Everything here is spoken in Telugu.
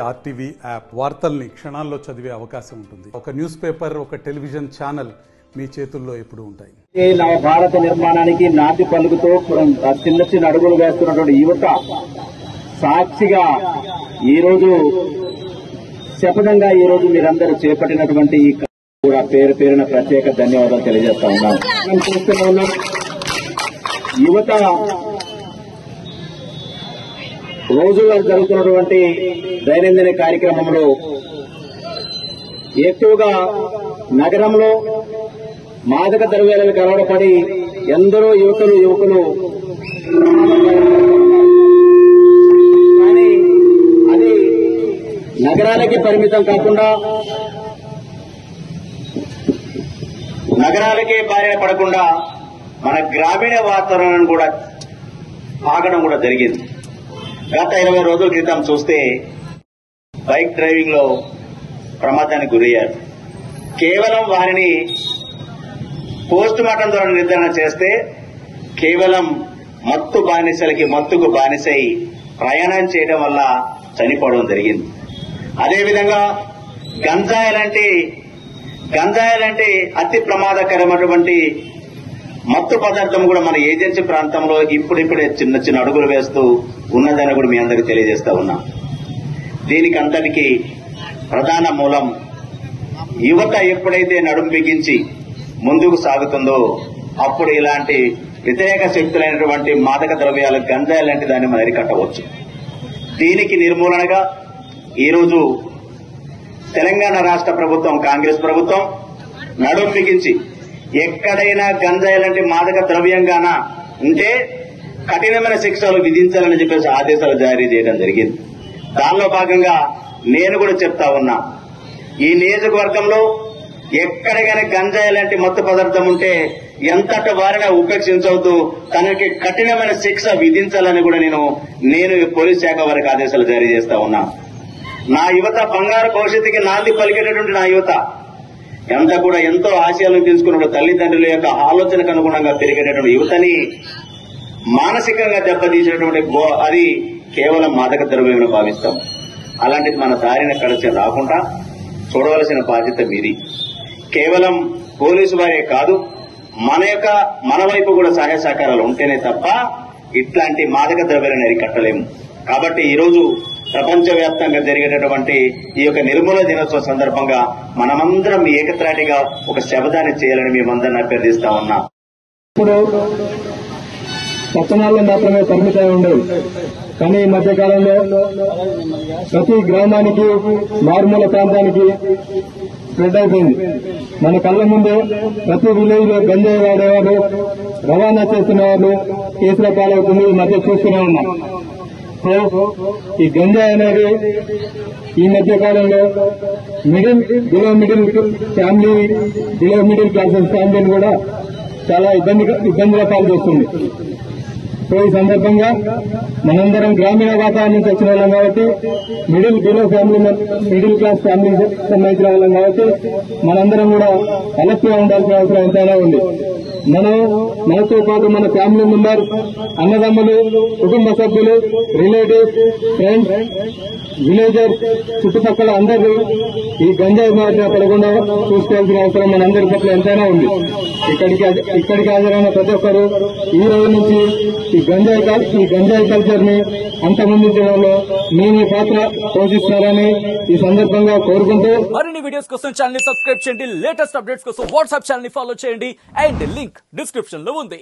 ఆర్టీవీ యాప్ వార్తల్ని క్షణాల్లో చదివే అవకాశం ఉంటుంది. ఒక న్యూస్ పేపర్, ఒక టెలివిజన్ ఛానల్ మీ చేతుల్లో ఎప్పుడు ఉంటాయి. నవ భారత నిర్మాణానికి నాటి పలుకుతో చిన్న చిన్న అడుగులు వేస్తున్నటువంటి యువత సాక్షిగా ఈ రోజు శపథంగా ఈ రోజు మీరందరూ చేపట్టినటువంటి ఈ కూడా పేరు పేరున ప్రత్యేక ధన్యవాదాలు తెలియజేస్తా ఉన్నాను. చూస్తూనే ఉన్నాం యువత రోజుల్లో జరుగుతున్నటువంటి దైనందిన కార్యక్రమంలో ఎక్కువగా నగరంలో మాదక ద్రవ్యాలకు అలవాటుపడి ఎందరో యువకులు కానీ అది నగరాలకి పరిమితం కాకుండా నగరాలకే బారిన పడకుండా మన గ్రామీణ వాతావరణం కూడా ఆగడం కూడా జరిగింది. గత 20 రోజుల క్రితం చూస్తే బైక్ డ్రైవింగ్ లో ప్రమాదానికి గురయ్యారు. కేవలం వారిని పోస్ట్ మార్టం ద్వారా నిర్ధారణ చేస్తే కేవలం మత్తుకు బానిసై ప్రయాణం చేయడం వల్ల చనిపోవడం జరిగింది. అదేవిధంగా గంజాయి లాంటి అతి ప్రమాదకరమైనటువంటి మత్తు పదార్థం కూడా మన ఏజెన్సీ ప్రాంతంలో ఇప్పుడిప్పుడే చిన్న చిన్న అడుగులు వేస్తూ ఉన్నదని కూడా మీ అందరికీ తెలియజేస్తా ఉన్నాం. దీనికి అంతటికీ ప్రధాన మూలం యువత ఎప్పుడైతే నడుము బిగించి ముందుకు సాగుతుందో అప్పుడు ఇలాంటి వ్యతిరేక శక్తులైనటువంటి మాదక ద్రవ్యాలు గంజాయి లాంటి దాన్ని మనం అరికట్టవచ్చు. దీనికి నిర్మూలనగా ఈరోజు తెలంగాణ రాష్ట్ర ప్రభుత్వం, కాంగ్రెస్ ప్రభుత్వం నడుము బిగించి ఎక్కడైనా గంజాయి లాంటి మాదక ద్రవ్యంగాన ఉంటే కఠినమైన శిక్షలు విధించాలని చెప్పేసి ఆదేశాలు జారీ చేయడం జరిగింది. దానిలో భాగంగా నేను కూడా చెప్తా ఉన్నా, ఈ నియోజకవర్గంలో ఎక్కడికైనా గంజాయి లాంటి మత్తు పదార్థం ఉంటే ఎంతటి వారిని ఉపేక్షించవద్దు, తనకి కఠినమైన శిక్ష విధించాలని కూడా నేను పోలీస్ శాఖ వారికి ఆదేశాలు జారీ చేస్తా ఉన్నా. నా యువత బంగారు భవిష్యత్తుకి నాంది పలికేటటువంటి నా యువత ఎంతో ఆశయాలను తీసుకున్న తల్లిదండ్రుల యొక్క ఆలోచనకు అనుగుణంగా పెరిగేటటువంటి యువతని మానసికంగా దెబ్బతీసినటువంటి అది కేవలం మాదక ద్రవ్యమని భావిస్తాం. అలాంటిది మన దారిన కలిసి రాకుండా చూడవలసిన బాధ్యత మీది. కేవలం పోలీసు వారే కాదు, మన వైపు కూడా సహాయ సహకారాలు ఉంటేనే తప్ప ఇట్లాంటి మాదక ద్రవ్యాలను అరికట్టలేము. కాబట్టి ఈరోజు ప్రపంచవ్యాప్తంగా జరిగేటటువంటి ఈ యొక్క నిర్మూలన దినోత్సవం సందర్భంగా మనమందరం ఏకత్రాటిగా ఒక శపథాన్ని చేయాలని మేమందరం అభ్యర్థిస్తా ఉన్నా. ఇప్పుడు పట్టణాల్లో మాత్రమే పరిమితమై ఉండేవి, కానీ ఈ మధ్యకాలంలో ప్రతి గ్రామానికి, మారుమూల ప్రాంతానికి స్ప్రెడ్ అయిపోయింది. మన కళ్ల ముందే ప్రతి విలేజ్ లో గంజాయి వాడేవాళ్ళు, రవాణా చేస్తున్న వాళ్ళు కేసుల పాలవుతుంది. ఈ మధ్య చూస్తూనే ఉన్నాం. ఈ గంజాయి అనేది ఈ మధ్య కాలంలో బిలో మిడిల్ క్లాసెస్ ఫ్యామిలీని కూడా చాలా ఇబ్బందుల పాలు చేస్తుంది. ఈ సందర్భంగా మనందరం గ్రామీణ వాతావరణం నుంచి వచ్చిన వాళ్ళం కాబట్టి, మిడిల్ క్లాస్ ఫ్యామిలీకి సంబంధించిన వాళ్ళం కాబట్టి మనందరం కూడా అలర్ట్గా ఉండాల్సిన అవసరం ఎంతైనా ఉంది. మనతో పాటు మన ఫ్యామిలీ మెంబర్, అన్నదమ్ములు, కుటుంబ సభ్యులు, రిలేటివ్స్, ఫ్రెండ్స్, విలేజర్స్, చుట్టుపక్కల అందరూ ఈ గంజాయి బారిన పడకుండా చూసుకోవాల్సిన అవసరం మనందరి పట్ల ఎంతైనా ఉంది. ఇక్కడికి హాజరైన ప్రతి ఒక్కరు ఈ రోజు నుంచి ఈ గంజాయి కల్చర్ ని అంతమొందించడంలో మీ పాత్ర పోషిస్తున్నారని ఈ సందర్భంగా కోరుకుంటూ, మరిన్ని వీడియోస్ కోసం ఛానల్ ని సబ్స్క్రైబ్ చేయండి. లేటెస్ట్ అప్డేట్స్ కోసం వాట్సాప్ ఛానల్ ని ఫాలో చేయండి. అండ్ లింక్ డిస్క్రిప్షన్ లో ఉంది.